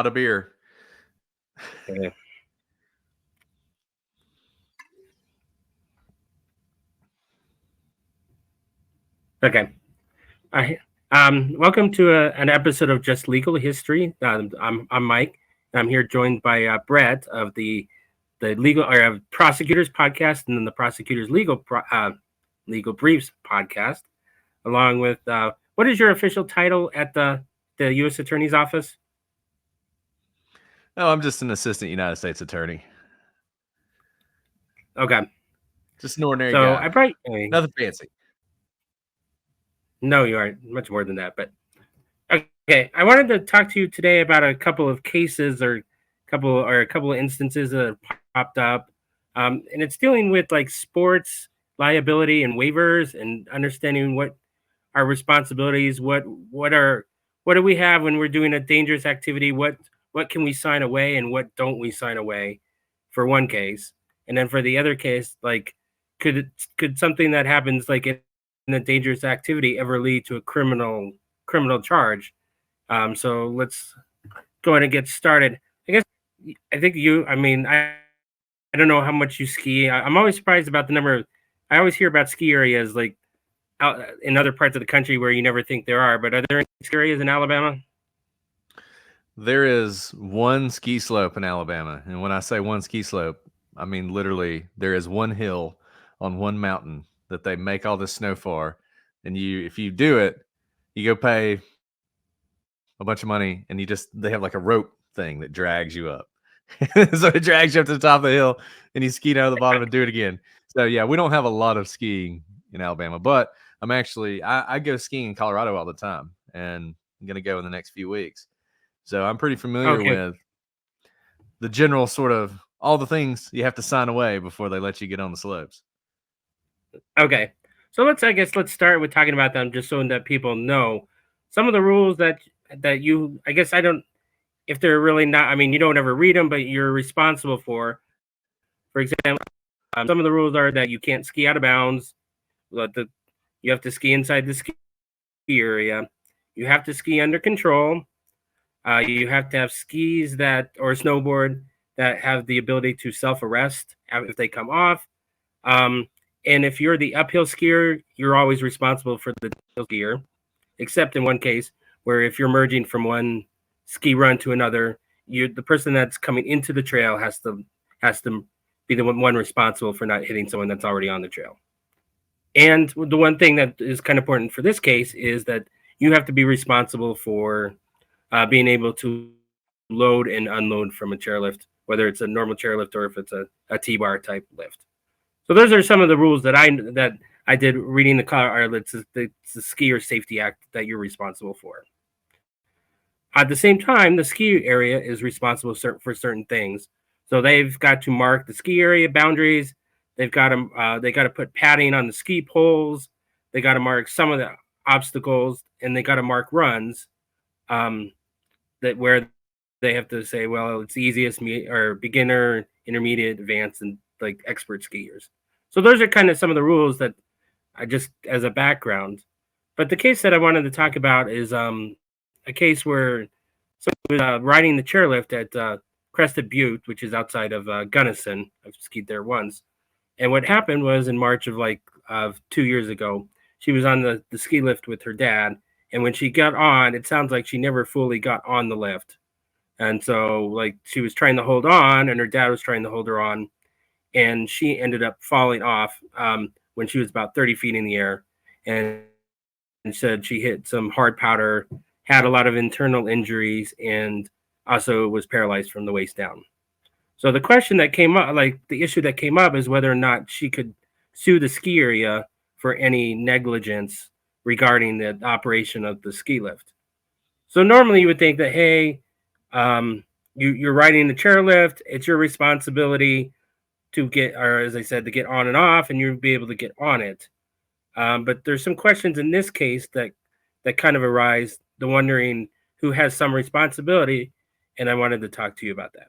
not a beer. Okay. Okay. Welcome to an episode of Just Legal History. I'm Mike. And I'm here joined by Brett of the legal or Prosecutors podcast, and then the Prosecutors Legal Briefs podcast, along with what is your official title at the U.S. Attorney's Office? No, I'm just an assistant United States attorney. Okay. Just an ordinary So guy. Nothing fancy. No, you aren't. Much more than that. But okay, I wanted to talk to you today about a couple of cases or a couple of instances that have popped up, and it's dealing with like sports liability and waivers and understanding what our responsibilities, what do we have when we're doing a dangerous activity, what can we sign away and what don't we sign away for one case, and then for the other case, like could something that happens like in a dangerous activity ever lead to a criminal charge? So let's go ahead and get started. I don't know how much you ski. I'm always surprised about the number. I always hear about ski areas like out in other parts of the country where you never think there are. But are there any ski areas in Alabama? There is one ski slope in Alabama, and when I say one ski slope, I mean literally there is one hill on one mountain that they make all this snow for, and if you do it, you go pay a bunch of money, and they have like a rope thing that drags you up. So it drags you up to the top of the hill, and you ski down to the bottom and do it again. So yeah, we don't have a lot of skiing in Alabama, but I go skiing in Colorado all the time, and I'm going to go in the next few weeks. So I'm pretty familiar with the general sort of all the things you have to sign away before they let you get on the slopes. Okay. So let's start with talking about them just so that people know some of the rules that you, if they're really not, I mean, you don't ever read them, but you're responsible for. For example, some of the rules are that you can't ski out of bounds. You have to ski inside the ski area. You have to ski under control. You have to have skis or snowboard that have the ability to self-arrest if they come off. And if you're the uphill skier, you're always responsible for the downhill skier, except in one case where if you're merging from one ski run to another, the person that's coming into the trail has to be the one responsible for not hitting someone that's already on the trail. And the one thing that is kind of important for this case is that you have to be responsible for being able to load and unload from a chairlift, whether it's a normal chairlift or if it's a T-bar type lift. So those are some of the rules that I did reading the car. It's the Skier Safety Act that you're responsible for. At the same time, the ski area is responsible for certain things. So they've got to mark the ski area boundaries. They got to put padding on the ski poles. They got to mark some of the obstacles, and they got to mark runs that where they have to say, well, it's easiest or beginner, intermediate, advanced, and like expert skiers. So those are kind of some of the rules that I just as a background. But the case that I wanted to talk about is a case where someone was riding the chairlift at Crested Butte, which is outside of Gunnison. I've skied there once. And what happened was in March of 2 years ago, she was on the ski lift with her dad. And when she got on, it sounds like she never fully got on the lift. And so like she was trying to hold on and her dad was trying to hold her on. And she ended up falling off when she was about 30 feet in the air. And said she hit some hard powder, had a lot of internal injuries, and also was paralyzed from the waist down. So the question that came up, like the issue that came up, is whether or not she could sue the ski area for any negligence regarding the operation of the ski lift. So normally you would think that, hey, you're riding the chairlift, it's your responsibility to get, or as I said, to get on and off, and you'll be able to get on it. But there's some questions in this case that kind of arise, the wondering who has some responsibility, and I wanted to talk to you about that.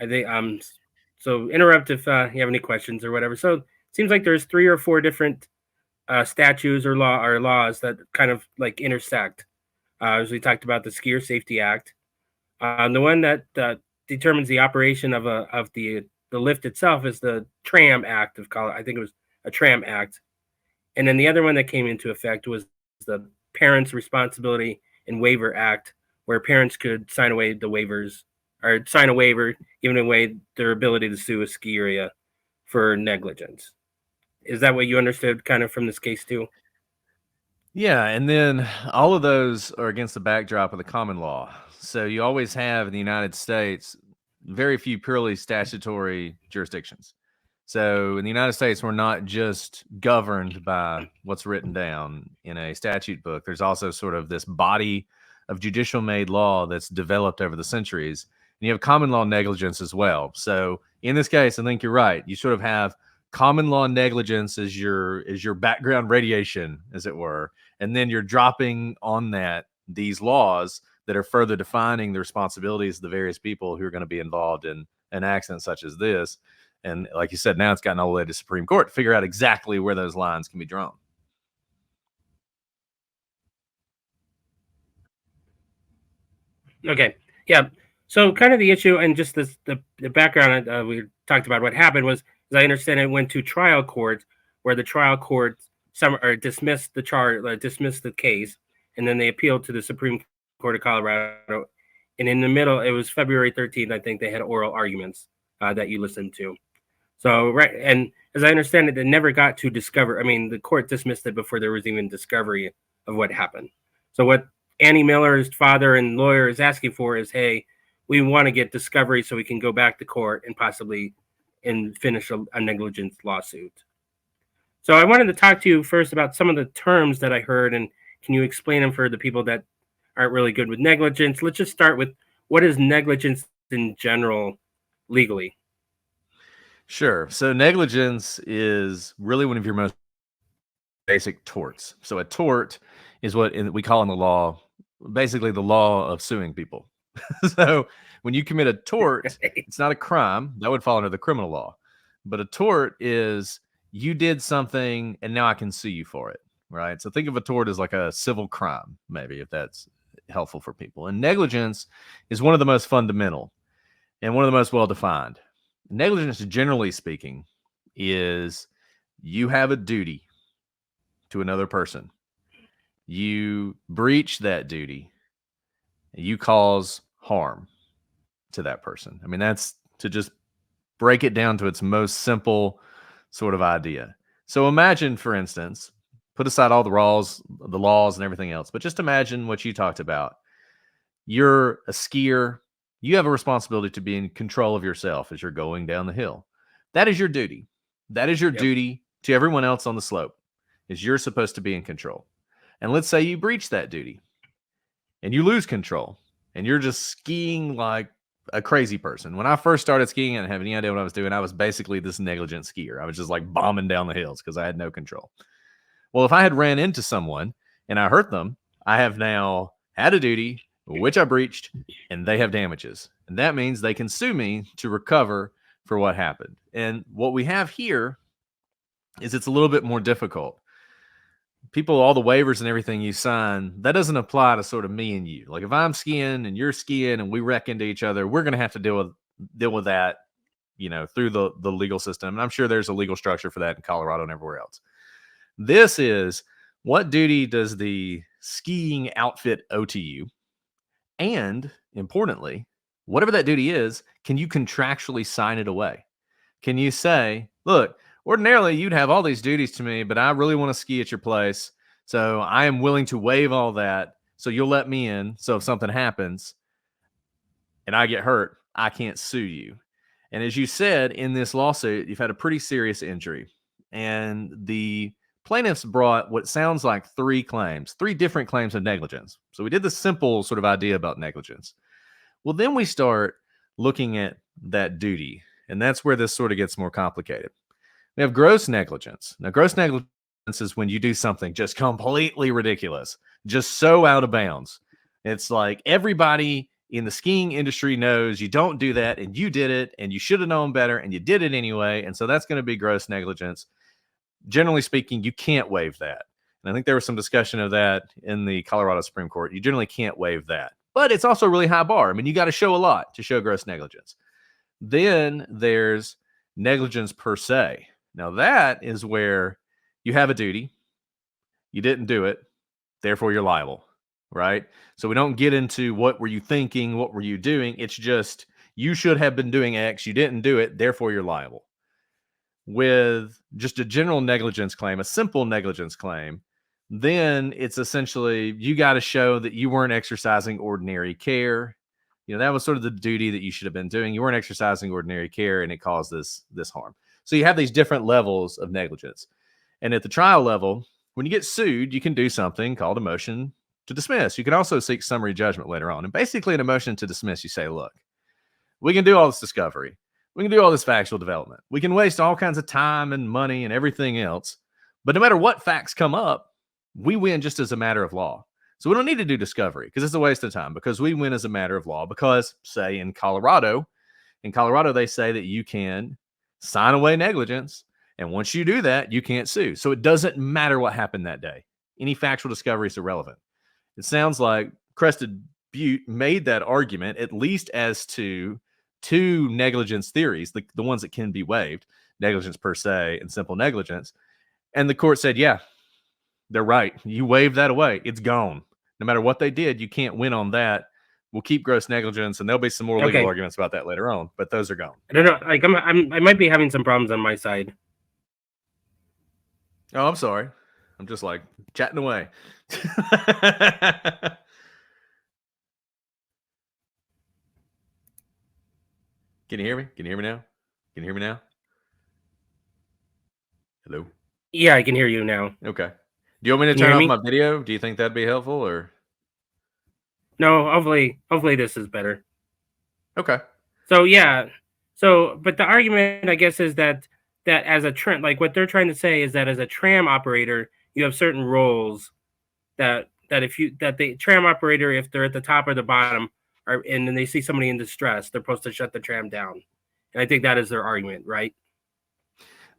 I think so interrupt if you have any questions or whatever. So it seems like there's 3 or 4 different statutes or laws that kind of like intersect. As we talked about the Skier Safety Act, The one that determines the operation of the lift itself is the Tram Act of Colorado. I think it was a Tram Act, and then the other one that came into effect was the Parents' Responsibility and Waiver Act, where parents could sign away the waivers or sign a waiver giving away their ability to sue a ski area for negligence. Is that what you understood kind of from this case too? Yeah, and then all of those are against the backdrop of the common law. So you always have in the United States very few purely statutory jurisdictions. So in the United States, we're not just governed by what's written down in a statute book. There's also sort of this body of judicial made law that's developed over the centuries. And you have common law negligence as well. So in this case, I think you're right. You sort of have common law negligence as your background radiation, as it were, and then you're dropping on that these laws that are further defining the responsibilities of the various people who are going to be involved in an accident such as this. And like you said, now it's gotten all the way to Supreme Court to figure out exactly where those lines can be drawn. Okay. Yeah. So kind of the issue and just this the background we talked about what happened was, as I understand it, went to trial court where the trial court dismissed the charge, dismissed the case, and then they appealed to the Supreme Court of Colorado. And in the middle, it was February 13th. I think they had oral arguments that you listened to. So right, and as I understand it, they never got to discover. I mean, the court dismissed it before there was even discovery of what happened. So what Annie Miller's father and lawyer is asking for is, hey, we want to get discovery so we can go back to court and possibly finish a negligence lawsuit. So I wanted to talk to you first about some of the terms that I heard, and can you explain them for the people that aren't really good with negligence? Let's just start with what is negligence in general legally? Sure. So negligence is really one of your most basic torts. So a tort is what we call in the law, basically the law of suing people. So when you commit a tort, it's not a crime. That would fall under the criminal law. But a tort is you did something and now I can sue you for it, right? So think of a tort as like a civil crime, maybe, if that's helpful for people. And negligence is one of the most fundamental and one of the most well defined. Negligence, generally speaking, is you have a duty to another person. You breach that duty. You cause harm to that person. I mean, that's to just break it down to its most simple sort of idea. So imagine, for instance, put aside all the laws and everything else, but just imagine what you talked about. You're a skier. You have a responsibility to be in control of yourself as you're going down the hill. That is your duty. That is your duty to everyone else on the slope, is you're supposed to be in control. And let's say you breach that duty and you lose control and you're just skiing like a crazy person. When I first started skiing, I didn't have any idea what I was doing. I was basically this negligent skier. I was just like bombing down the hills because I had no control. Well, if I had ran into someone and I hurt them, I have now had a duty, which I breached, and they have damages. And that means they can sue me to recover for what happened. And what we have here is it's a little bit more difficult. People, all the waivers and everything you sign, that doesn't apply to sort of me and you. Like if I'm skiing and you're skiing and we wreck into each other, we're going to have to deal with that, through the legal system. And I'm sure there's a legal structure for that in Colorado and everywhere else. This is, what duty does the skiing outfit owe to you? And importantly, whatever that duty is, can you contractually sign it away? Can you say, look, ordinarily you'd have all these duties to me, but I really want to ski at your place. So I am willing to waive all that. So you'll let me in. So if something happens and I get hurt, I can't sue you. And as you said, in this lawsuit, you've had a pretty serious injury. And the plaintiffs brought what sounds like three different claims of negligence. So we did the simple sort of idea about negligence. Well, then we start looking at that duty. And that's where this sort of gets more complicated. We have gross negligence. Now, gross negligence is when you do something just completely ridiculous, just so out of bounds. It's like everybody in the skiing industry knows you don't do that, and you did it, and you should have known better, and you did it anyway. And so that's going to be gross negligence. Generally speaking, you can't waive that. And I think there was some discussion of that in the Colorado Supreme Court. You generally can't waive that. but it's also a really high bar. I mean, you got to show a lot to show gross negligence. Then there's negligence per se. Now, that is where you have a duty, you didn't do it, therefore you're liable, right? So we don't get into what were you thinking, what were you doing. It's just you should have been doing X, you didn't do it, therefore you're liable. With just a general negligence claim, a simple negligence claim, then it's essentially you got to show that you weren't exercising ordinary care. That was sort of the duty that you should have been doing. You weren't exercising ordinary care, and it caused this harm. So you have these different levels of negligence. And at the trial level, when you get sued, you can do something called a motion to dismiss. You can also seek summary judgment later on. And basically, in a motion to dismiss, you say, look, we can do all this discovery. We can do all this factual development. We can waste all kinds of time and money and everything else. But no matter what facts come up, we win just as a matter of law. So we don't need to do discovery because it's a waste of time, because we win as a matter of law. Because, say, in Colorado, they say that you can sign away negligence. And once you do that, you can't sue. So it doesn't matter what happened that day. Any factual discovery is irrelevant. It sounds like Crested Butte made that argument, at least as to two negligence theories, the ones that can be waived, negligence per se and simple negligence. And the court said, yeah, they're right. You waive that away. It's gone. No matter what they did, you can't win on that. We'll keep gross negligence, and there'll be some more legal arguments about that later on, but those are gone. I don't know. Like I might be having some problems on my side. Oh, I'm sorry. I'm just like chatting away. Can you hear me? Can you hear me now? Can you hear me now? Hello? Yeah, I can hear you now. Okay. Do you want me to turn off my video? Do you think that'd be helpful, or? No, hopefully this is better. Okay. So yeah. But the argument, I guess, is that as a tram, like what they're trying to say is that as a tram operator, you have certain roles that the tram operator, if they're at the top or the bottom, and then they see somebody in distress, they're supposed to shut the tram down. And I think that is their argument, right?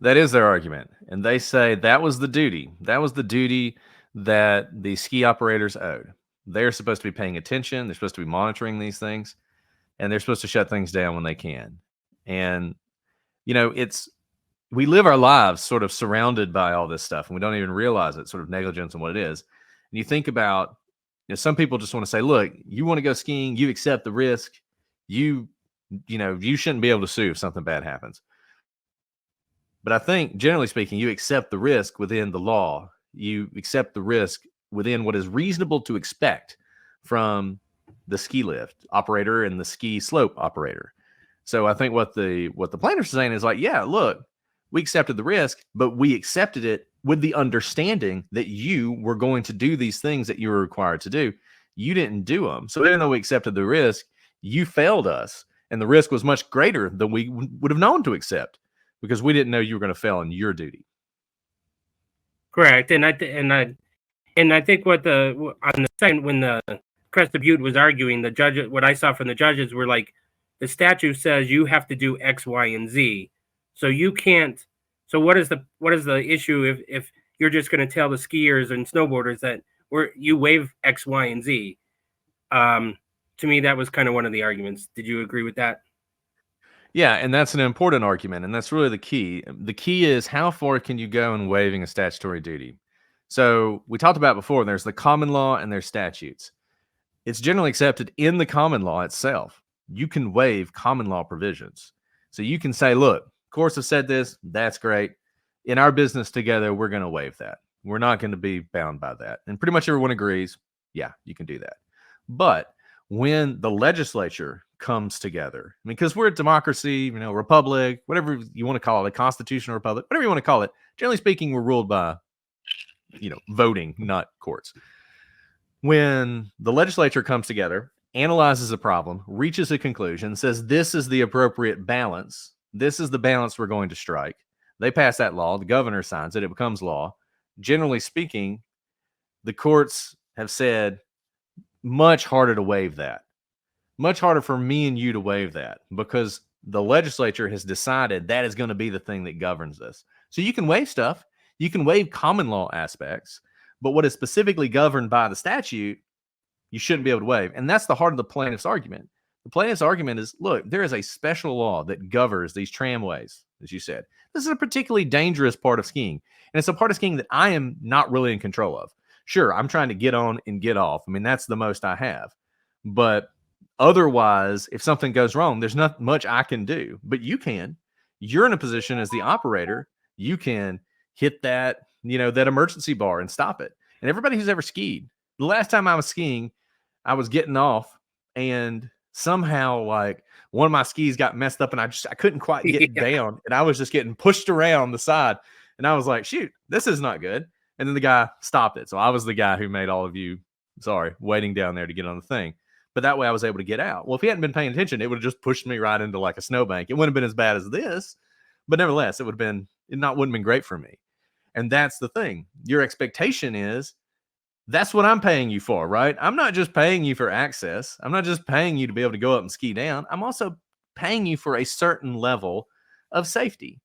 That is their argument. And they say that was the duty. That was the duty that the ski operators owed. They're supposed to be paying attention. They're supposed to be monitoring these things, and they're supposed to shut things down when they can. And, we live our lives sort of surrounded by all this stuff, and we don't even realize it, sort of negligence and what it is. And you think about, some people just want to say, look, you want to go skiing, you accept the risk. You shouldn't be able to sue if something bad happens. But I think, generally speaking, you accept the risk within the law. You accept the risk within what is reasonable to expect from the ski lift operator and the ski slope operator. So I think what the plaintiffs are saying is like, yeah, look, we accepted the risk, but we accepted it with the understanding that you were going to do these things that you were required to do. You didn't do them. So even though we accepted the risk, you failed us. And the risk was much greater than we would have known to accept, because we didn't know you were going to fail in your duty. Correct. And I think on the second, when the Crested Butte was arguing, the judge, what I saw from the judges were like, the statute says you have to do X, Y, and Z. So you can't. So what is the issue if you're just going to tell the skiers and snowboarders that you waive X, Y, and Z? To me, that was kind of one of the arguments. Did you agree with that? Yeah, and that's an important argument, and that's really the key. The key is, how far can you go in waiving a statutory duty? So we talked about before, there's the common law and there's statutes. It's generally accepted in the common law itself. You can waive common law provisions. So you can say, look, courts have said this, that's great. In our business together, we're going to waive that. We're not going to be bound by that. And pretty much everyone agrees, yeah, you can do that. But when the legislature comes together, because we're a democracy, republic, whatever you want to call it, constitutional republic, whatever you want to call it, generally speaking, we're ruled by, voting, not courts. When the legislature comes together, analyzes a problem, reaches a conclusion, says this is the appropriate balance, this is the balance we're going to strike, they pass that law, the governor signs it, it becomes law. Generally speaking, the courts have said, much harder to waive that. Much harder for me and you to waive that, because the legislature has decided that is going to be the thing that governs this. So you can waive stuff. You can waive common law aspects, but what is specifically governed by the statute, you shouldn't be able to waive. And that's the heart of the plaintiff's argument. The plaintiff's argument is, look, there is a special law that governs these tramways, as you said. This is a particularly dangerous part of skiing. And it's a part of skiing that I am not really in control of. Sure, I'm trying to get on and get off. I mean, that's the most I have. But otherwise, if something goes wrong, there's not much I can do. But you can. You're in a position as the operator. You can hit that, that emergency bar and stop it. And everybody who's ever skied, the last time I was skiing, I was getting off and somehow like one of my skis got messed up and I couldn't quite get down and I was just getting pushed around the side. And I was like, shoot, this is not good. And then the guy stopped it. So I was the guy who made all of you, waiting down there to get on the thing. But that way I was able to get out. Well, if he hadn't been paying attention, it would have just pushed me right into like a snowbank. It wouldn't have been as bad as this, but nevertheless, it wouldn't have been great for me. And that's the thing. Your expectation is that's what I'm paying you for, right? I'm not just paying you for access. I'm not just paying you to be able to go up and ski down. I'm also paying you for a certain level of safety.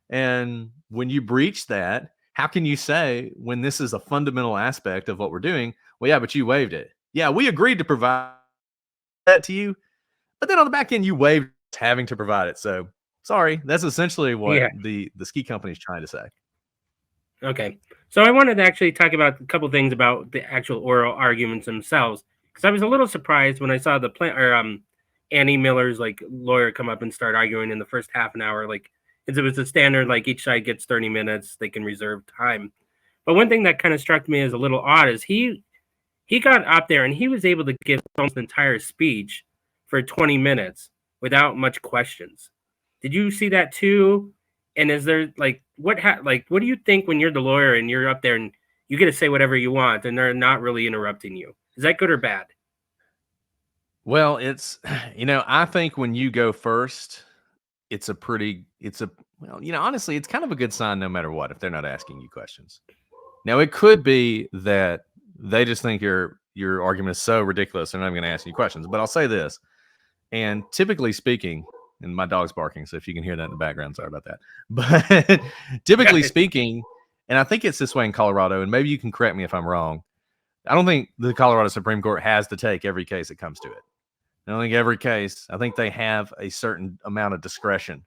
And when you breach that, how can you say when this is a fundamental aspect of what we're doing, well, yeah, but you waived it. Yeah, we agreed to provide that to you, but then on the back end, you waived having to provide it. So sorry, that's essentially what the ski company is trying to say. Okay. So I wanted to actually talk about a couple of things about the actual oral arguments themselves, because I was a little surprised when I saw Annie Miller's lawyer come up and start arguing in the first half an hour. It was a standard, each side gets 30 minutes, they can reserve time. But one thing that kind of struck me as a little odd is he got up there and he was able to give almost an entire speech for 20 minutes without much questions. Did you see that too? And is there what do you think when you're the lawyer and you're up there and you get to say whatever you want and they're not really interrupting you? Is that good or bad? Well, it's, I think when you go first, honestly, it's kind of a good sign no matter what, if they're not asking you questions. Now, it could be that they just think your argument is so ridiculous, they're not even going to ask you questions. But I'll say this, and typically speaking, and my dog's barking, so if you can hear that in the background, sorry about that. But typically speaking, and I think it's this way in Colorado, and maybe you can correct me if I'm wrong, I don't think the Colorado Supreme Court has to take every case that comes to it. I don't think every case, I think they have a certain amount of discretion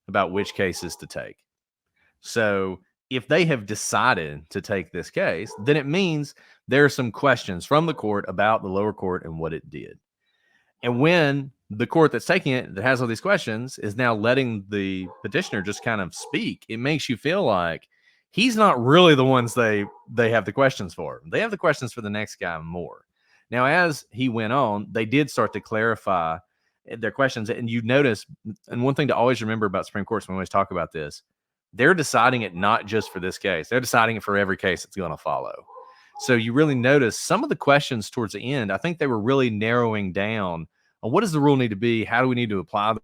about which cases to take. So if they have decided to take this case, then it means there are some questions from the court about the lower court and what it did. And when the court that's taking it, that has all these questions, is now letting the petitioner just kind of speak, it makes you feel like he's not really the ones they have the questions for. They have the questions for the next guy more. Now, as he went on, they did start to clarify their questions. And you notice, and one thing to always remember about Supreme Courts when we always talk about this, they're deciding it not just for this case. They're deciding it for every case that's going to follow. So you really notice some of the questions towards the end, I think they were really narrowing down on what does the rule need to be? How do we need to apply the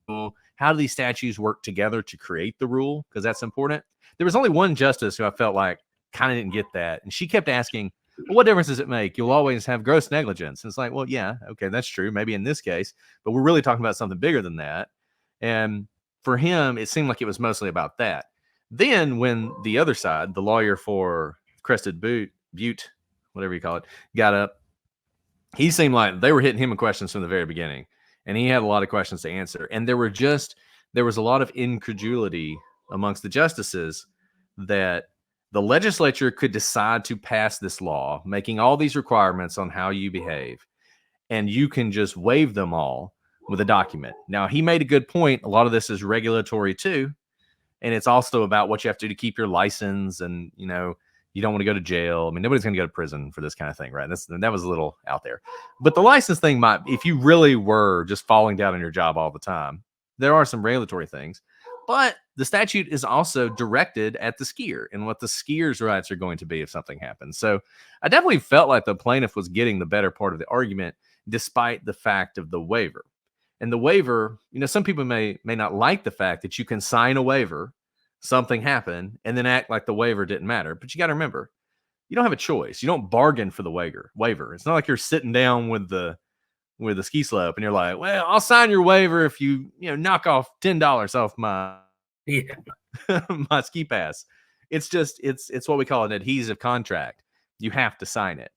rule? How do these statutes work together to create the rule? Because that's important. There was only one justice who I felt like kind of didn't get that. And she kept asking, well, what difference does it make? You'll always have gross negligence. And it's like, well, yeah, okay, that's true. Maybe in this case, but we're really talking about something bigger than that. And for him, it seemed like it was mostly about that. Then when the other side, the lawyer for Crested Butte, whatever you call it, got up, he seemed like they were hitting him with questions from the very beginning. And he had a lot of questions to answer. And there was a lot of incredulity amongst the justices that the legislature could decide to pass this law, making all these requirements on how you behave, and you can just waive them all with a document. Now, he made a good point. A lot of this is regulatory too, and it's also about what you have to do to keep your license, and you don't want to go to jail. I mean, nobody's going to go to prison for this kind of thing, right? That was a little out there. But the license thing might, if you really were just falling down on your job all the time, there are some regulatory things. But the statute is also directed at the skier and what the skier's rights are going to be if something happens. So I definitely felt like the plaintiff was getting the better part of the argument, despite the fact of the waiver. And the waiver, some people may not like the fact that you can sign a waiver, something happened, and then act like the waiver didn't matter. But you got to remember, you don't have a choice. You don't bargain for the waiver. It's not like you're sitting down with the ski slope and you're like, well, I'll sign your waiver if you knock off $10 off my my ski pass. It's just it's what we call an adhesive contract. You have to sign it.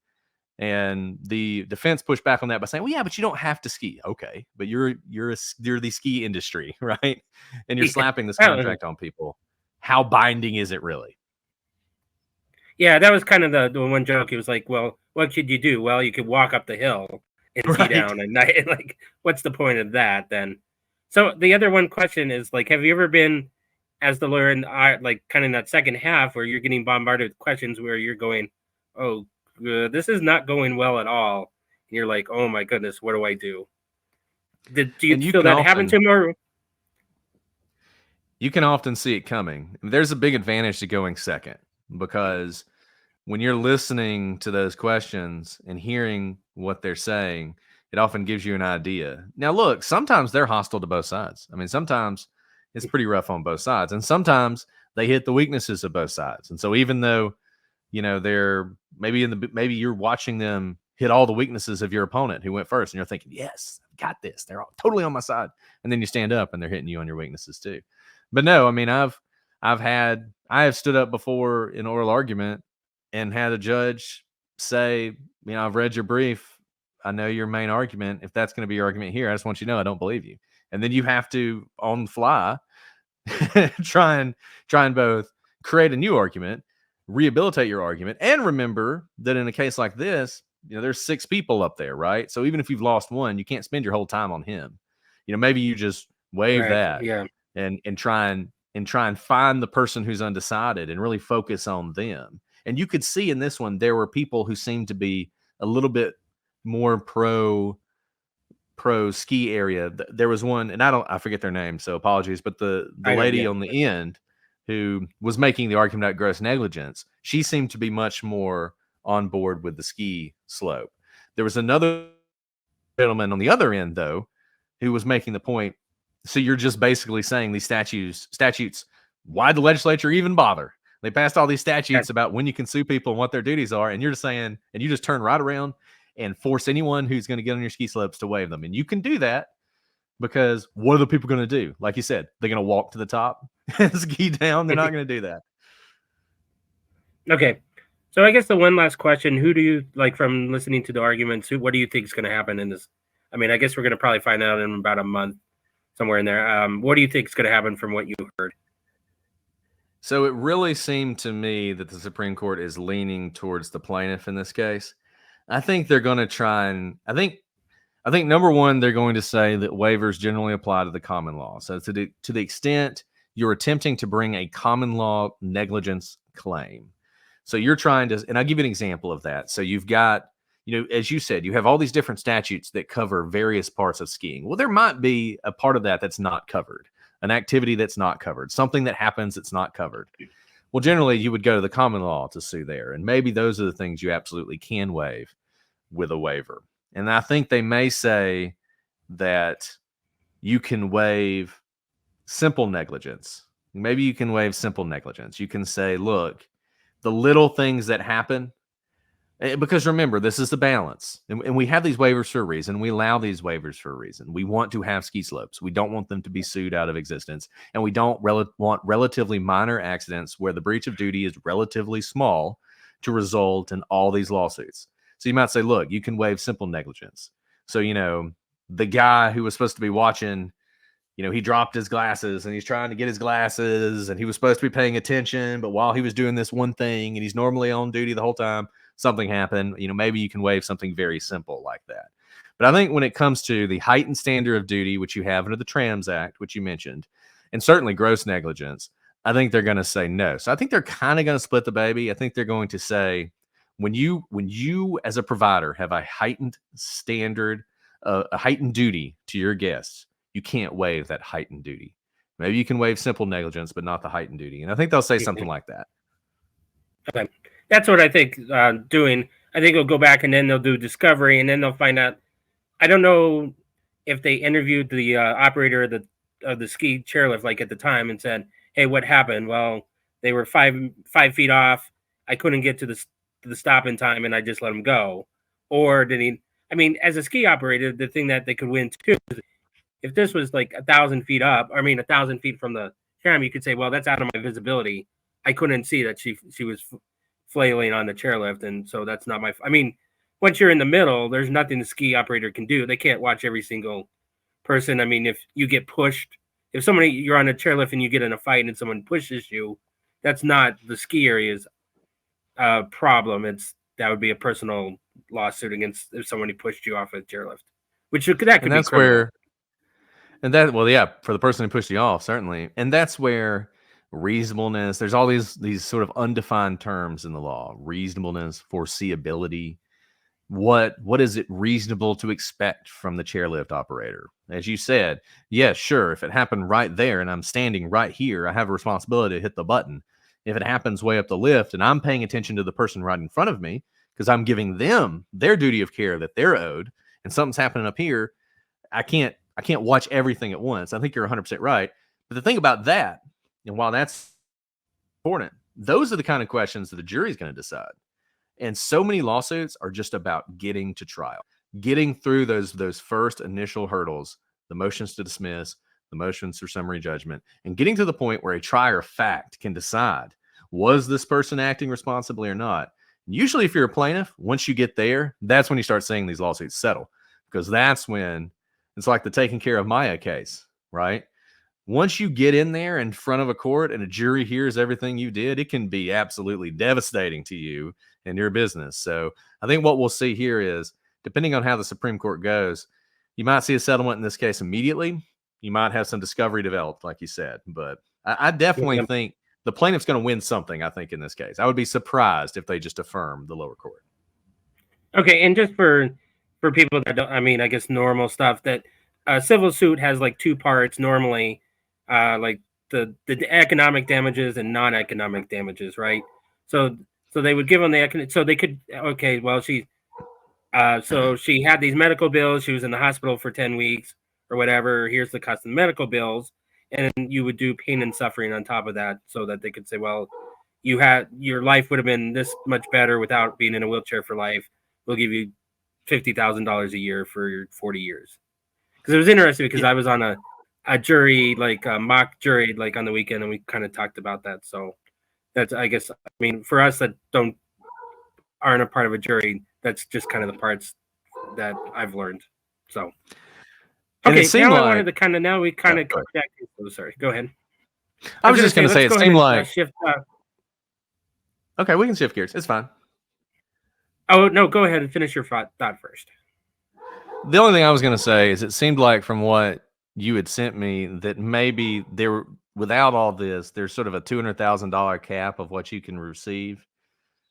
And the defense pushed back on that by saying, well, yeah, but you don't have to ski. Okay, but you're the ski industry, right? And you're slapping this contract on people. How binding is it really? Yeah, that was kind of the one joke. It was like, well, what could you do? Well, you could walk up the hill and ski down at night. Like, what's the point of that then? So the other one question is like, have you ever been as the lawyer in like kind of in that second half where you're getting bombarded with questions where you're going, oh, this is not going well at all. And you're like, oh my goodness, what do I do? Do you feel that happened to him? Or you can often see it coming. There's a big advantage to going second, because when you're listening to those questions and hearing what they're saying, it often gives you an idea. Now, look, sometimes they're hostile to both sides. I mean, sometimes it's pretty rough on both sides, and sometimes they hit the weaknesses of both sides. And so even though, they're maybe you're watching them hit all the weaknesses of your opponent who went first, and you're thinking, yes, got this. They're all totally on my side. And then you stand up and they're hitting you on your weaknesses too. But no, I mean, I have stood up before in oral argument and had a judge say, I've read your brief. I know your main argument. If that's going to be your argument here, I just want you to know I don't believe you. And then you have to, on the fly, try and both create a new argument, rehabilitate your argument, and remember that in a case like this, there's 6 people up there, right? So even if you've lost one, you can't spend your whole time on him. Maybe you just waive that, and try and find the person who's undecided and really focus on them. And you could see in this one, there were people who seemed to be a little bit more pro ski area. There was one, and I forget their name, so apologies, but the lady on the end who was making the argument about gross negligence, she seemed to be much more on board with the ski slope. There was another gentleman on the other end, though, who was making the point, so you're just basically saying these statutes, why the legislature even bother? They passed all these statutes about when you can sue people and what their duties are, and you're just saying, and you just turn right around and force anyone who's going to get on your ski slopes to waive them. And you can do that because what are the people going to do? Like you said, they're going to walk to the top and ski down. They're not going to do that. Okay. So I guess the one last question, who do you, like, from listening to the arguments, what do you think is going to happen in this? I mean, I guess we're going to probably find out in about a month, somewhere in there. What do you think is going to happen from what you heard? So it really seemed to me that the Supreme Court is leaning towards the plaintiff in this case. I think they're going to try and I think number one, they're going to say that waivers generally apply to the common law. So to the extent you're attempting to bring a common law negligence claim, so you're trying to, and I'll give you an example of that. So you've got, as you said, you have all these different statutes that cover various parts of skiing. Well, there might be a part of that that's not covered, an activity that's not covered, something that happens that's not covered. Well, generally, you would go to the common law to sue there. And maybe those are the things you absolutely can waive with a waiver. And I think they may say that you can waive simple negligence. Maybe you can waive simple negligence. You can say, look, the little things that happen, because remember, this is the balance. And we have these waivers for a reason. We allow these waivers for a reason. We want to have ski slopes. We don't want them to be sued out of existence. And we don't want relatively minor accidents where the breach of duty is relatively small to result in all these lawsuits. So you might say, look, you can waive simple negligence. So, the guy who was supposed to be watching, he dropped his glasses and he's trying to get his glasses and he was supposed to be paying attention. But while he was doing this one thing and he's normally on duty the whole time, something happened. Maybe you can waive something very simple like that. But I think when it comes to the heightened standard of duty, which you have under the Trams Act, which you mentioned, and certainly gross negligence, I think they're going to say no. So I think they're kind of going to split the baby. I think they're going to say, when you as a provider have a heightened standard, a heightened duty to your guests, you can't waive that heightened duty. Maybe you can waive simple negligence, but not the heightened duty. And I think they'll say something like that. Okay. That's what I think doing. I think they'll go back and then they'll do discovery and then they'll find out. I don't know if they interviewed the operator of the ski chairlift, like at the time, and said, hey, what happened? Well, they were five feet off. I couldn't get to the stop in time and I just let them go. Or did he, I mean, as a ski operator, the thing that they could win too, if this was like 1,000 feet up, 1,000 feet from the tram, you could say, well, that's out of my visibility. I couldn't see that she was flailing on the chairlift. And so that's not my, once you're in the middle, there's nothing the ski operator can do. They can't watch every single person. I mean, if you get pushed, if you're on a chairlift and you get in a fight and someone pushes you, that's not the ski area's problem. That would be a personal lawsuit against if somebody pushed you off a chairlift, which that could And be that's criminal. well, yeah, for the person who pushed you off, certainly. And that's where reasonableness, there's all these sort of undefined terms in the law: reasonableness, foreseeability. What is it reasonable to expect from the chairlift operator? As you said, yes, sure, if it happened right there and I'm standing right here, I have a responsibility to hit the button. If it happens way up the lift and I'm paying attention to the person right in front of me because I'm giving them their duty of care that they're owed, and something's happening up here, I can't watch everything at once. I think you're 100% right. But the thing about that, and while that's important, those are the kind of questions that the jury's going to decide. And so many lawsuits are just about getting to trial, getting through those first initial hurdles, the motions to dismiss, the motions for summary judgment, and getting to the point where a trier of fact can decide, was this person acting responsibly or not? Usually, if you're a plaintiff, once you get there, that's when you start seeing these lawsuits settle, because that's when it's like the taking care of Maya case, right? Once you get in there in front of a court and a jury hears everything you did, it can be absolutely devastating to you and your business. So I think what we'll see here is, depending on how the Supreme Court goes, you might see a settlement in this case immediately. You might have some discovery developed, like you said. But I definitely think the plaintiff's going to win something, I think, in this case. I would be surprised if they just affirm the lower court. Okay, and just for people that don't, I mean, I guess normal stuff, that a civil suit has like two parts normally, like the economic damages and non-economic damages, right? So they would give them so they could, okay, well, so she had these medical bills, she was in the hospital for 10 weeks or whatever, here's the cost of the medical bills, and you would do pain and suffering on top of that, so that they could say, well, your life would have been this much better without being in a wheelchair for life. We'll give you $50,000 a year for 40 years. Because it was interesting, because I was on a jury, like a mock jury, like on the weekend, and we kind of talked about that. So that's, I guess, I mean, for us that aren't a part of a jury, that's just kind of the parts that I've learned. So okay, now I wanted to kind of, now we kind of sorry, go ahead. I was just going to say, it seemed like shift. Okay, we can shift gears. It's fine. Oh no, go ahead and finish your thought first. The only thing I was going to say is, it seemed like from what you had sent me that maybe there, without all this, there's sort of a $200,000 cap of what you can receive.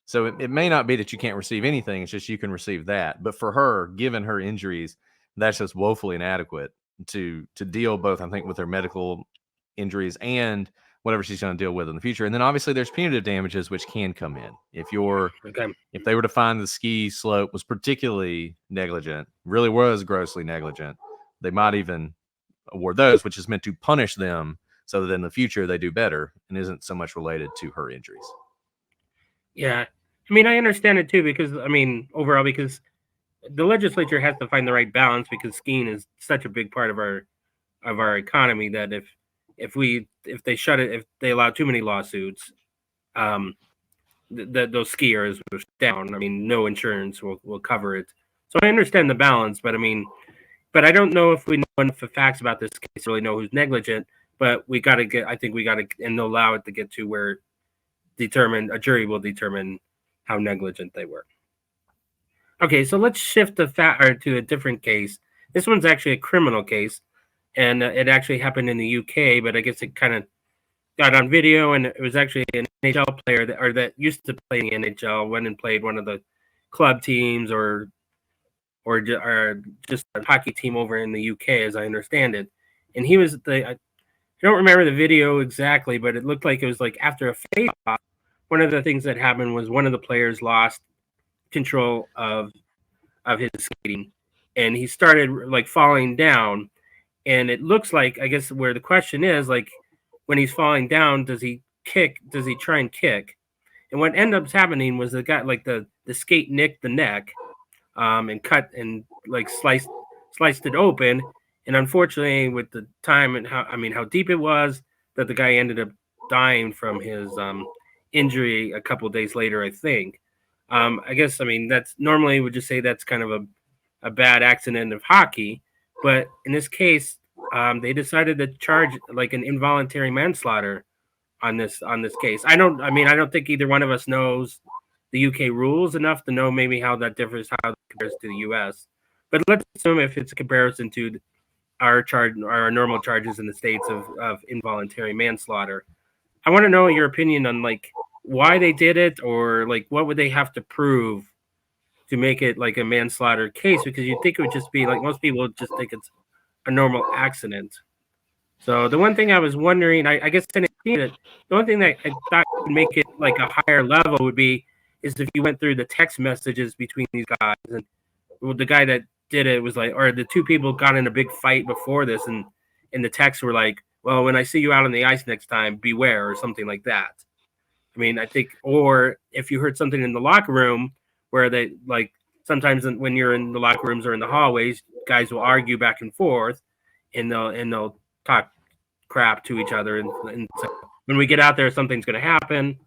So it may not be that you can't receive anything; it's just you can receive that. But for her, given her injuries, that's just woefully inadequate to deal both, I think, with her medical injuries and whatever she's going to deal with in the future. And then obviously there's punitive damages which can come in. If they were to find the ski slope was particularly negligent, really was grossly negligent, they might even award those, which is meant to punish them so that in the future they do better and isn't so much related to her injuries. Yeah. I mean, I understand it too, because I mean, overall, because the legislature has to find the right balance, because skiing is such a big part of our economy that if they shut it, if they allow too many lawsuits, those skiers will down. I mean, no insurance will cover it. So I understand the balance, but I mean, but I don't know if we know enough facts about this case to really know who's negligent. But I think we got to, and allow it to get to where a jury will determine how negligent they were. Okay, so let's shift to a different case. This one's actually a criminal case, and it actually happened in the UK, but I guess it kind of got on video, and it was actually an NHL player that used to play in the NHL, went and played one of the club teams or just a hockey team over in the UK, as I understand it. And he was I don't remember the video exactly, but it looked like it was like after a face-off, one of the things that happened was one of the players lost control of his skating, and he started like falling down. And it looks like, I guess where the question is, like, when he's falling down, does he try and kick? And what ended up happening was the guy, like the skate nicked the neck, and cut and like sliced it open. And unfortunately, with the time and how deep it was, that the guy ended up dying from his injury a couple of days later, I think. I guess that's normally would just say that's kind of a bad accident of hockey, but in this case, they decided to charge like an involuntary manslaughter on this case. I don't think either one of us knows the UK rules enough to know maybe how that differs, how it compares to the US. But let's assume if it's a comparison to our normal charges in the states of involuntary manslaughter. I want to know your opinion on like why they did it, or like what would they have to prove to make it like a manslaughter case, because you'd think it would just be like most people would just think it's a normal accident. So the one thing I was wondering, I guess I didn't see it. The one thing that I thought would make it like a higher level would be is if you went through the text messages between these guys, and the guy that did it was like, or the two people got in a big fight before this, and the texts were like, "Well, when I see you out on the ice next time, beware," or something like that. I think, or if you heard something in the locker room where they like sometimes when you're in the locker rooms or in the hallways, guys will argue back and forth, and they'll talk crap to each other, and so when we get out there, something's going to happen,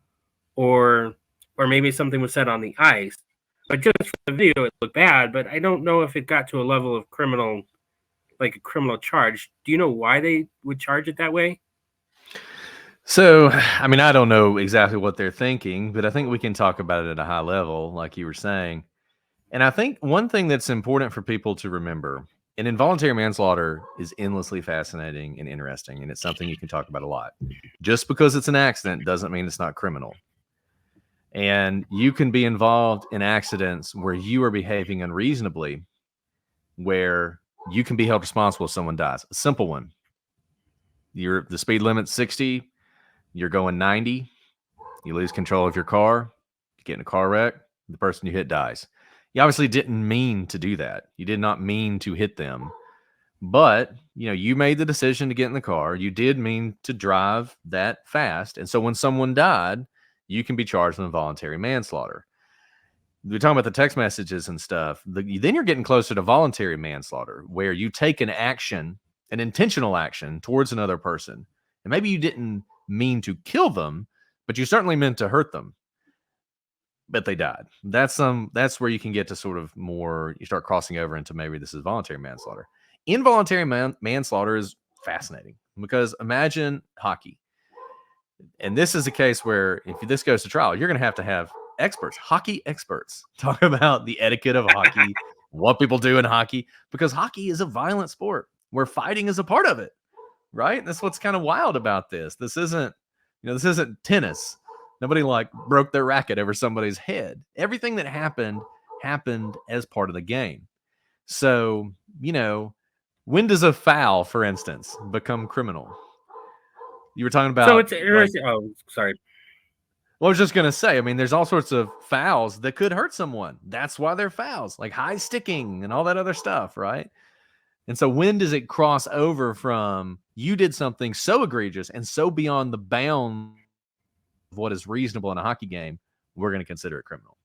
or maybe something was said on the ice. But just for the video, it looked bad. But I don't know if it got to a level of criminal, like a criminal charge. Do you know why they would charge it that way? So, I mean, I don't know exactly what they're thinking, but I think we can talk about it at a high level, like you were saying. And I think one thing that's important for people to remember, and involuntary manslaughter is endlessly fascinating and interesting, and it's something you can talk about a lot. Just because it's an accident doesn't mean it's not criminal. And you can be involved in accidents where you are behaving unreasonably, where you can be held responsible if someone dies. A simple one. The speed limit's 60, you're going 90, you lose control of your car, you get in a car wreck, the person you hit dies. You obviously didn't mean to do that. You did not mean to hit them. But, you made the decision to get in the car. You did mean to drive that fast. And so when someone died, you can be charged with involuntary manslaughter. We're talking about the text messages and stuff. Then you're getting closer to voluntary manslaughter, where you take an action, an intentional action towards another person. And maybe you didn't mean to kill them, but you certainly meant to hurt them. But they died. That's where you can get to sort of more, you start crossing over into maybe this is voluntary manslaughter. Involuntary manslaughter is fascinating because imagine hockey. And this is a case where if this goes to trial, you're going to have experts, hockey experts, talk about the etiquette of hockey, what people do in hockey, because hockey is a violent sport where fighting is a part of it, right? That's what's kind of wild about this. This isn't tennis. Nobody broke their racket over somebody's head. Everything that happened as part of the game. So, when does a foul, for instance, become criminal? You were talking about. So it's interesting. Sorry. Well, I was just going to say, there's all sorts of fouls that could hurt someone. That's why they're fouls, like high sticking and all that other stuff, right? And so when does it cross over from you did something so egregious and so beyond the bounds of what is reasonable in a hockey game, we're going to consider it criminal?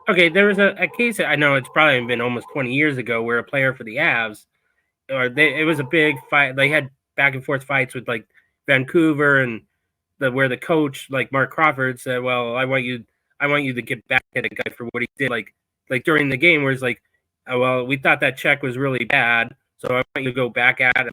Okay, there was a case, I know it's probably been almost 20 years ago, where a player for the Avs, it was a big fight. They had back and forth fights with like Vancouver, and where the coach, like Mark Crawford, said, "Well, I want you to get back at a guy for what he did." Like during the game, where it's like, "Oh, well, we thought that check was really bad, so I want you to go back at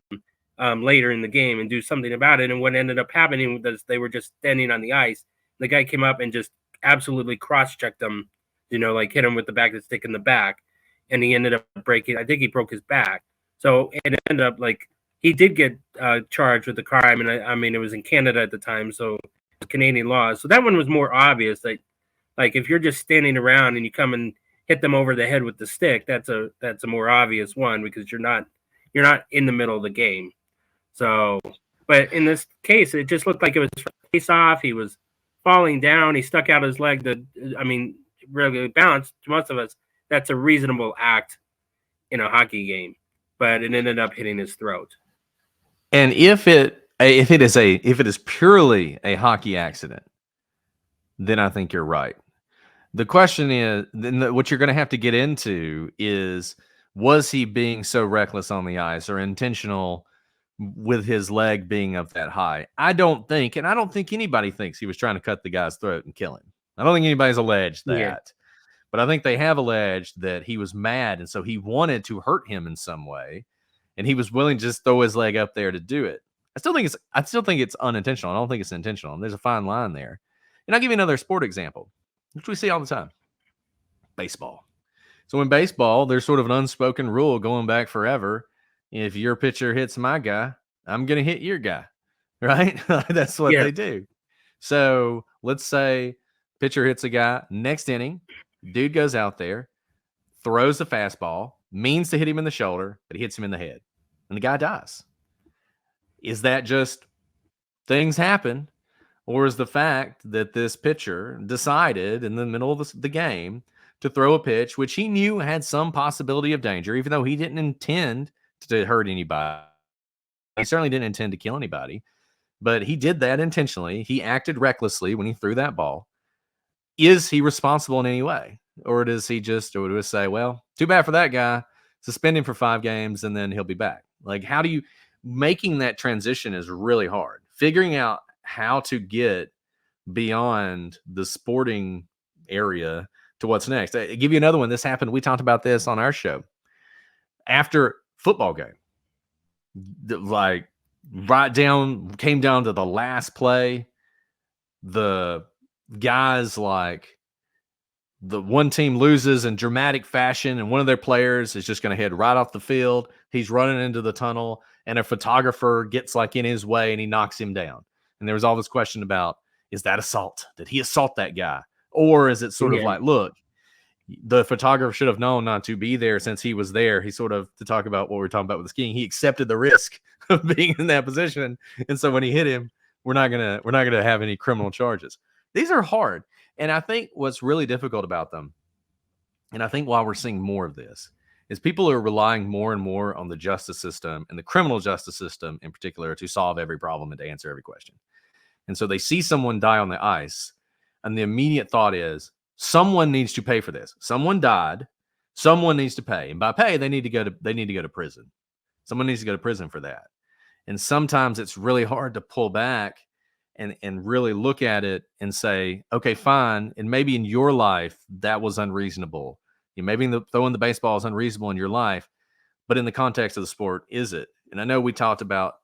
him later in the game and do something about it." And what ended up happening was they were just standing on the ice. The guy came up and just absolutely cross-checked him, like hit him with the back of the stick in the back, and he ended up breaking. I think he broke his back. So it ended up like he did get charged with the crime, and it was in Canada at the time, so Canadian laws. So that one was more obvious. That like if you're just standing around and you come and hit them over the head with the stick, that's a more obvious one, because you're not in the middle of the game. So, but in this case, it just looked like it was face off. He was falling down. He stuck out his leg. Really balanced. To most of us, that's a reasonable act in a hockey game, but it ended up hitting his throat. And if it is purely a hockey accident, then I think you're right. The question is, then what you're going to have to get into is, was he being so reckless on the ice or intentional with his leg being up that high? I don't think anybody thinks he was trying to cut the guy's throat and kill him. I don't think anybody's alleged Yeah. that. But I think they have alleged that he was mad, and so he wanted to hurt him in some way, and he was willing to just throw his leg up there to do it. I still think it's unintentional. I don't think it's intentional. And there's a fine line there. And I'll give you another sport example, which we see all the time. Baseball. So in baseball, there's sort of an unspoken rule going back forever. If your pitcher hits my guy, I'm going to hit your guy, right? That's what they do. So let's say pitcher hits a guy next inning, dude goes out there, throws the fastball, means to hit him in the shoulder, but he hits him in the head, and the guy dies. Is that just things happen, or is the fact that this pitcher decided in the middle of the game to throw a pitch which he knew had some possibility of danger, even though he didn't intend to hurt anybody? He certainly didn't intend to kill anybody, but he did that intentionally. He acted recklessly when he threw that ball. Is he responsible in any way? Or does he just say, well, too bad for that guy, suspend him for 5 games and then he'll be back? Like, how do you, making that transition is really hard. Figuring out how to get beyond the sporting area to what's next. I'll give you another one. This happened. We talked about this on our show. After football game, like came down to the last play. The guys, like, the one team loses in dramatic fashion, and one of their players is just going to head right off the field. He's running into the tunnel, and a photographer gets like in his way and he knocks him down. And there was all this question about, is that assault? Did he assault that guy? Or is it sort of like, look, the photographer should have known not to be there since he was there. He sort of, to talk about what we're talking about with the skiing, he accepted the risk of being in that position. And so when he hit him, we're not gonna have any criminal charges. These are hard. And I think what's really difficult about them, and I think why we're seeing more of this, is people are relying more and more on the justice system, and the criminal justice system in particular, to solve every problem and to answer every question. And so they see someone die on the ice, and the immediate thought is, someone needs to pay for this. Someone died. Someone needs to pay. And by pay, they need to go to prison. Someone needs to go to prison for that. And sometimes it's really hard to pull back and really look at it and say, okay, fine. And maybe in your life, that was unreasonable. Maybe throwing the baseball is unreasonable in your life, but in the context of the sport, is it? And I know we talked about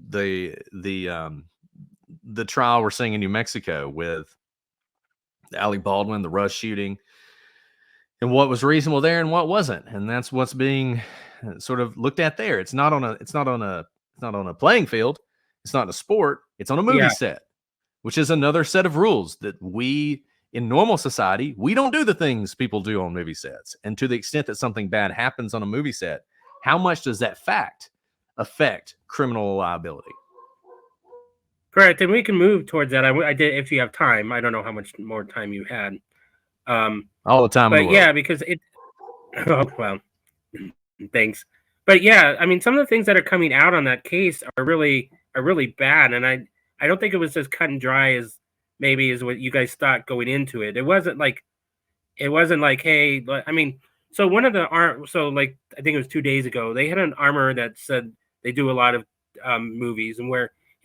the trial we're seeing in New Mexico with Alec Baldwin, the Rush shooting, and what was reasonable there and what wasn't. And that's what's being sort of looked at there. It's not on a playing field. It's not in a sport. It's on a movie set, which is another set of rules that we, in normal society, we don't do the things people do on movie sets. And to the extent that something bad happens on a movie set, how much does that fact affect criminal liability? Correct. And we can move towards that. I did, if you have time. I don't know how much more time you had. All the time. But yeah, because it, oh, well, thanks. But yeah, I mean, some of the things that are coming out on that case are really bad. And I don't think it was as cut and dry as maybe is what you guys thought going into it. It wasn't like, hey, I mean, so one of the like, I think it was 2 days ago, they had an armorer that said they do a lot of movies,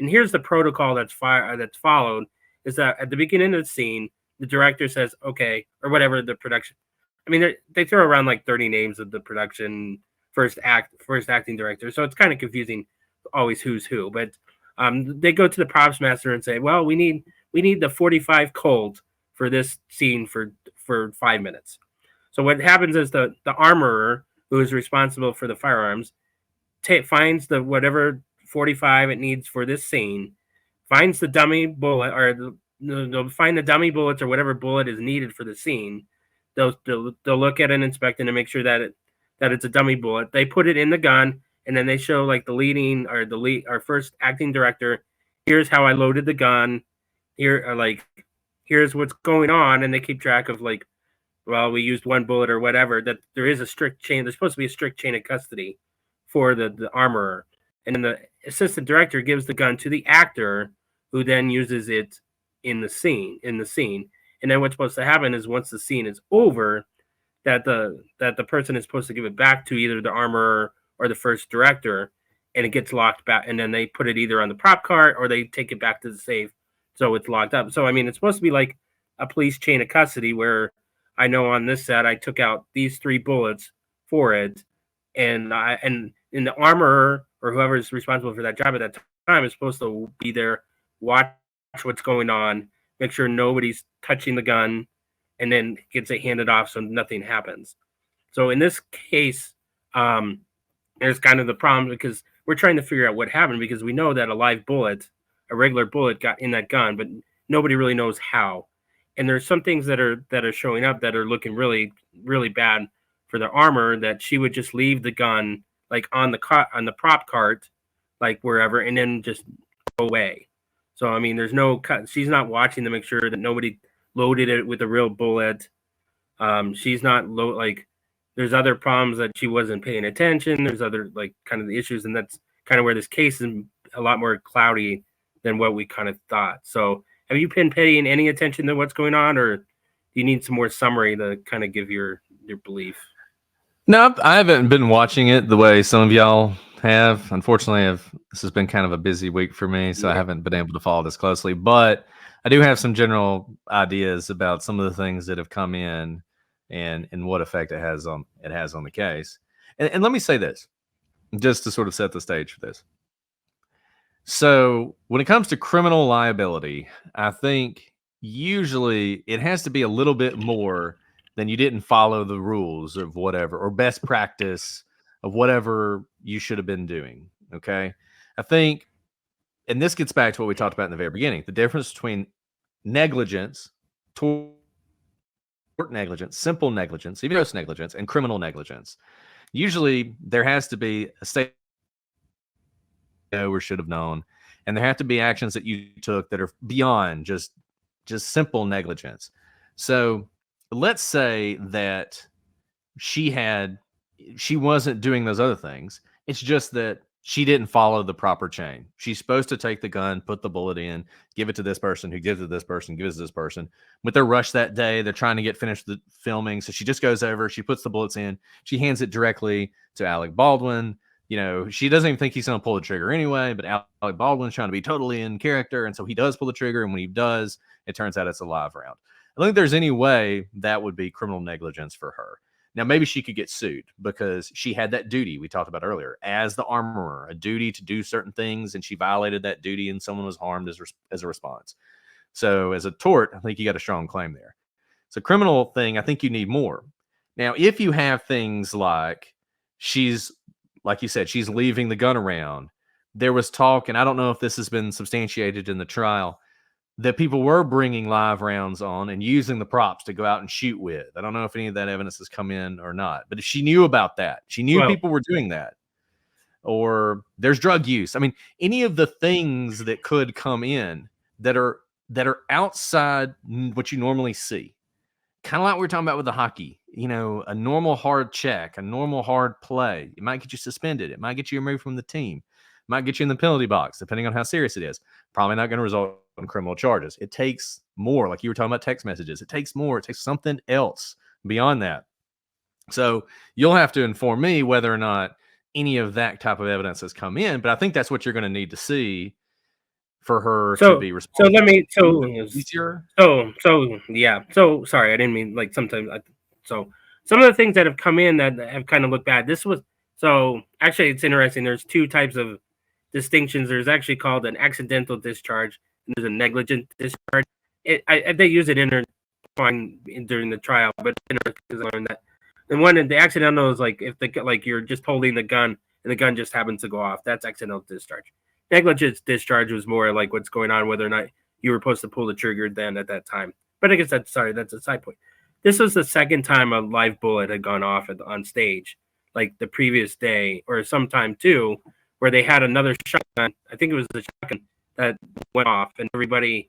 and here's the protocol that's followed, is that at the beginning of the scene, the director says, okay, or whatever the production. I mean, they throw around like 30 names of the production, first acting director. So it's kind of confusing always who's who, but they go to the props master and say, well, we need the 45 Colt for this scene for 5 minutes. So what happens is the armorer, who is responsible for the firearms, finds the whatever 45 it needs for this scene, finds the dummy bullet, or they'll find the dummy bullets or whatever bullet is needed for the scene. They'll look at it and inspect it and make sure that it's a dummy bullet. They put it in the gun, and then they show like our first acting director, here's how I loaded the gun. Here's what's going on, and they keep track of like, well, we used one bullet or whatever. That there is a strict chain. There's supposed to be a strict chain of custody for the armorer, and then the assistant director gives the gun to the actor, who then uses it in the scene. And then what's supposed to happen is once the scene is over, that the person is supposed to give it back to either the armorer or the first director, and it gets locked back. And then they put it either on the prop cart or they take it back to the safe, so it's locked up. So I mean, it's supposed to be like a police chain of custody where I know on this set I took out these 3 bullets for it, and the armorer or whoever is responsible for that job at that time is supposed to be there, watch what's going on, make sure nobody's touching the gun, and then gets it handed off so nothing happens. So in this case, there's kind of the problem because we're trying to figure out what happened because we know that a live bullet, a regular bullet, got in that gun, but nobody really knows how. And there's some things that are showing up that are looking really really bad for the armor, that she would just leave the gun like on the prop cart, like wherever, and then just go away. So I mean, there's no cut. She's not watching to make sure that nobody loaded it with a real bullet. She's not like there's other problems that she wasn't paying attention. There's other like kind of the issues, and that's kind of where this case is a lot more cloudy than what we kind of thought. So have you been paying any attention to what's going on, or do you need some more summary to kind of give your belief? No, I haven't been watching it the way some of y'all have. Unfortunately, this has been kind of a busy week for me, so I haven't been able to follow this closely. But I do have some general ideas about some of the things that have come in and what effect it has on the case. And let me say this, just to sort of set the stage for this. So when it comes to criminal liability, I think usually it has to be a little bit more than you didn't follow the rules of whatever, or best practice of whatever you should have been doing. Okay. I think, and this gets back to what we talked about in the very beginning, the difference between negligence, tort negligence, simple negligence, even gross negligence, and criminal negligence. Usually there has to be a state or should have known, and there have to be actions that you took that are beyond just simple negligence. So let's say that she wasn't doing those other things. It's just that she didn't follow the proper chain. She's supposed to take the gun, put the bullet in, give it to this person, who gives it to this person, gives it to this person. With their rush that day, they're trying to get finished the filming. So she just goes over, she puts the bullets in, she hands it directly to Alec Baldwin. You know, she doesn't even think he's going to pull the trigger anyway, but Alec Baldwin's trying to be totally in character. And so he does pull the trigger. And when he does, it turns out it's a live round. I don't think there's any way that would be criminal negligence for her. Now, maybe she could get sued because she had that duty we talked about earlier as the armorer, a duty to do certain things, and she violated that duty and someone was harmed as a response. So as a tort, I think you got a strong claim there. So criminal thing, I think you need more. Now, if you have things like like you said, she's leaving the gun around. There was talk, and I don't know if this has been substantiated in the trial, that people were bringing live rounds on and using the props to go out and shoot with. I don't know if any of that evidence has come in or not, but if she knew about that, she knew people were doing that, or there's drug use. I mean, any of the things that could come in that are outside what you normally see, kind of like we were talking about with the hockey, you know, a normal hard check, a normal hard play, it might get you suspended. It might get you removed from the team. It might get you in the penalty box, depending on how serious it is. Probably not going to result in criminal charges. It takes more, like you were talking about text messages. It takes more. It takes something else beyond that. So you'll have to inform me whether or not any of that type of evidence has come in, but I think that's what you're going to need to see for her to be responsible. So sorry, I didn't mean like sometimes. So some of the things that have come in that have kind of looked bad. So actually, it's interesting. There's 2 types of distinctions. There's actually called an accidental discharge, and there's a negligent discharge. They use it during the trial, but I learned that. And the accidental is like if you're just holding the gun and the gun just happens to go off. That's accidental discharge. Negligent discharge was more like what's going on, whether or not you were supposed to pull the trigger then at that time. But I guess that's a side point. This was the second time a live bullet had gone off on stage, like the previous day or sometime too, where they had another shotgun. I think it was the shotgun that went off, and everybody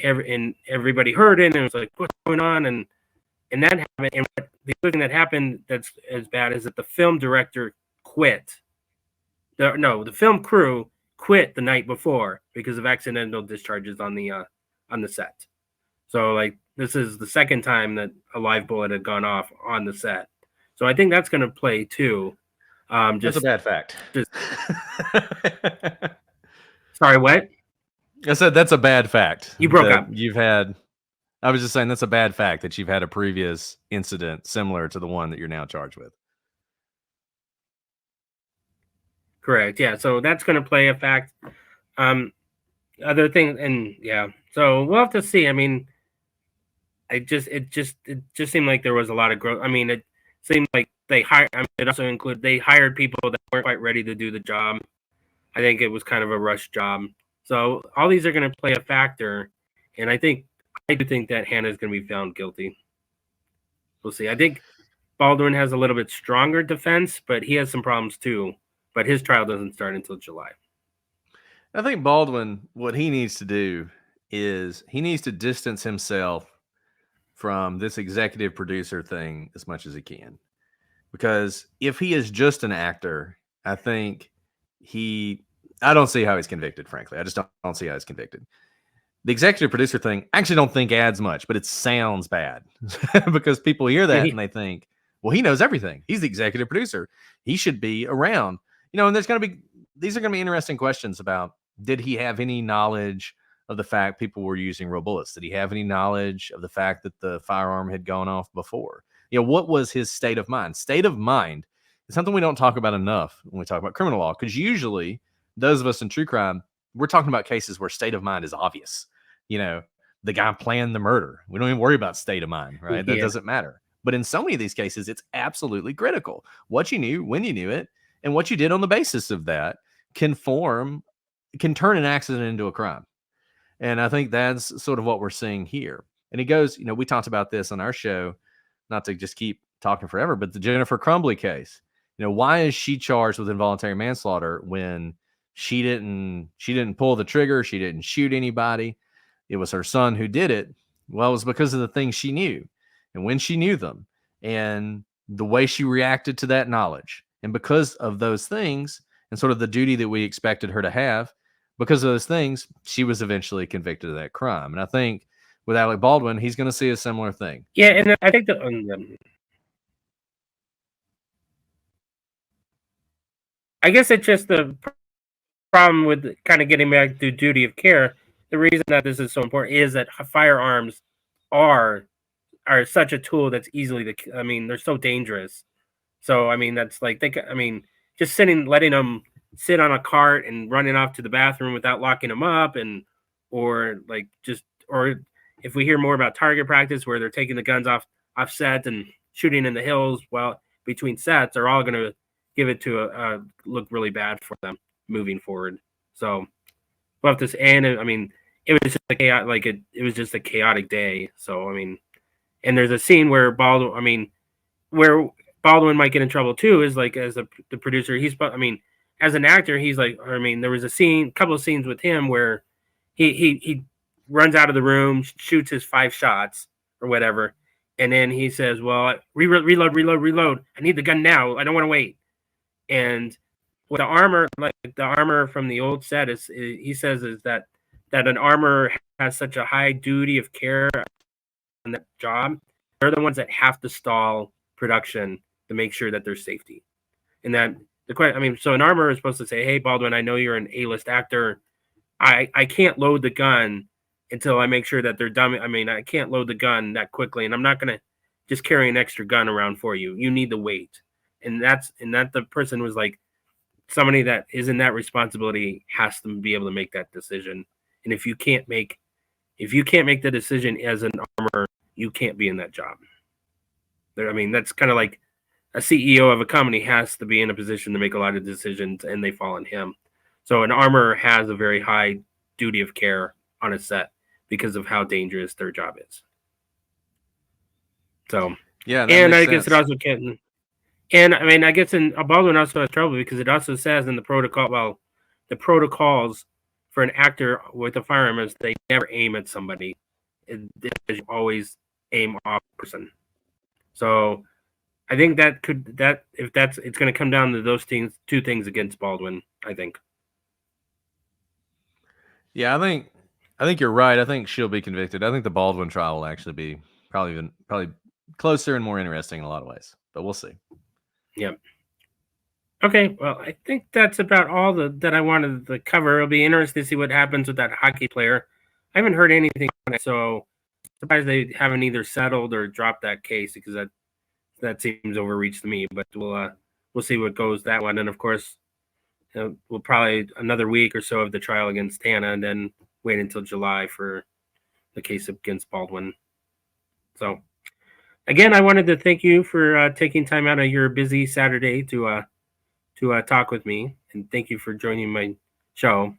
heard it, and it was like, what's going on? And that happened. And the other thing that happened that's as bad is that the film director quit. The film crew quit the night before because of accidental discharges on the set. So like this is the second time that a live bullet had gone off on the set. So I think that's going to play too. That's a bad fact. Sorry, what? I said that's a bad fact. You broke up. You've had I was just saying that's a bad fact that you've had a previous incident similar to the one that you're now charged with. Correct. Yeah. So that's going to play a fact. Other things, and yeah. So we'll have to see. I mean, it just seemed like there was a lot of growth. I mean, it seemed like they hired. I mean, it also included they hired people that weren't quite ready to do the job. I think it was kind of a rush job. So all these are going to play a factor, and I do think that Hannah is going to be found guilty. We'll see. I think Baldwin has a little bit stronger defense, but he has some problems too. But his trial doesn't start until July. I think Baldwin, what he needs to do is he needs to distance himself from this executive producer thing as much as he can. Because if he is just an actor, I think I don't see how he's convicted, frankly. I just don't see how he's convicted. The executive producer thing, I actually don't think adds much, but it sounds bad because people hear that and they think, well, he knows everything. He's the executive producer. He should be around. And these are going to be interesting questions about, did he have any knowledge of the fact people were using real bullets? Did he have any knowledge of the fact that the firearm had gone off before? What was his state of mind? State of mind is something we don't talk about enough when we talk about criminal law, because usually those of us in true crime, we're talking about cases where state of mind is obvious. The guy planned the murder. We don't even worry about state of mind, right? That doesn't matter. But in so many of these cases, it's absolutely critical. What you knew, when you knew it, and what you did on the basis of that can turn an accident into a crime. And I think that's sort of what we're seeing here. And he goes, we talked about this on our show, not to just keep talking forever, but the Jennifer Crumbly case. Why is she charged with involuntary manslaughter when she didn't pull the trigger, she didn't shoot anybody? It was her son who did it. Well, it was because of the things she knew and when she knew them and the way she reacted to that knowledge. And because of those things and sort of the duty that we expected her to have, because of those things, she was eventually convicted of that crime. And I think with Alec Baldwin, he's going to see a similar thing. Yeah, and I think I guess it's just the problem with kind of getting back to duty of care. The reason that this is so important is that firearms are such a tool that's they're so dangerous. So that's like just letting them sit on a cart and running off to the bathroom without locking them up, or if we hear more about target practice where they're taking the guns off set and shooting in the hills while between sets, are all going to give it to look really bad for them moving forward. So we'll have to, and it was just it was just a chaotic day. So and there's a scene where Baldwin might get in trouble too, is like as the producer. As an actor, he's like, there was a couple of scenes with him where he runs out of the room, shoots his 5 shots or whatever, and then he says, "Well, reload. I need the gun now. I don't want to wait." And what the armor from the old set he says is that an armor has such a high duty of care on that job. They're the ones that have to stall production to make sure that there's safety. And that so an armor is supposed to say, "Hey, Baldwin, I know you're an A-list actor. I can't load the gun until I make sure that they're done. I can't load the gun that quickly, and I'm not going to just carry an extra gun around for you. You need the weight." And that the person was like, somebody that is in that responsibility has to be able to make that decision. And if you can't make the decision as an armor, you can't be in that job. That's kind of like a CEO of a company has to be in a position to make a lot of decisions, and they fall on him. So an armor has a very high duty of care on a set because of how dangerous their job is. So yeah, and I guess it also can. And I guess Baldwin also has trouble because it also says in the protocol, the protocols for an actor with a firearm is they never aim at somebody. They always aim off a person. So I think it's going to come down to those two things against Baldwin, I think. Yeah, I think you're right. I think she'll be convicted. I think the Baldwin trial will actually be probably closer and more interesting in a lot of ways, but we'll see. Yep. Okay, well, I think that's about all that I wanted to cover. It'll be interesting to see what happens with that hockey player. I haven't heard anything on it, so surprised they haven't either settled or dropped that case, because that seems overreach to me. But we'll see what goes that one. And of course, we'll probably another week or so of the trial against Tana, and then wait until July for the case against Baldwin. So again, I wanted to thank you for taking time out of your busy Saturday to talk with me, and thank you for joining my show.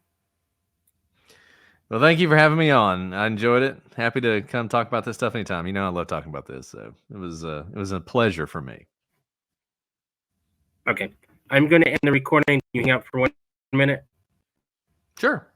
Well, thank you for having me on. I enjoyed it. Happy to come talk about this stuff anytime. You know, I love talking about this, so it was a pleasure for me. Okay, I'm going to end the recording. You hang out for 1 minute. Sure.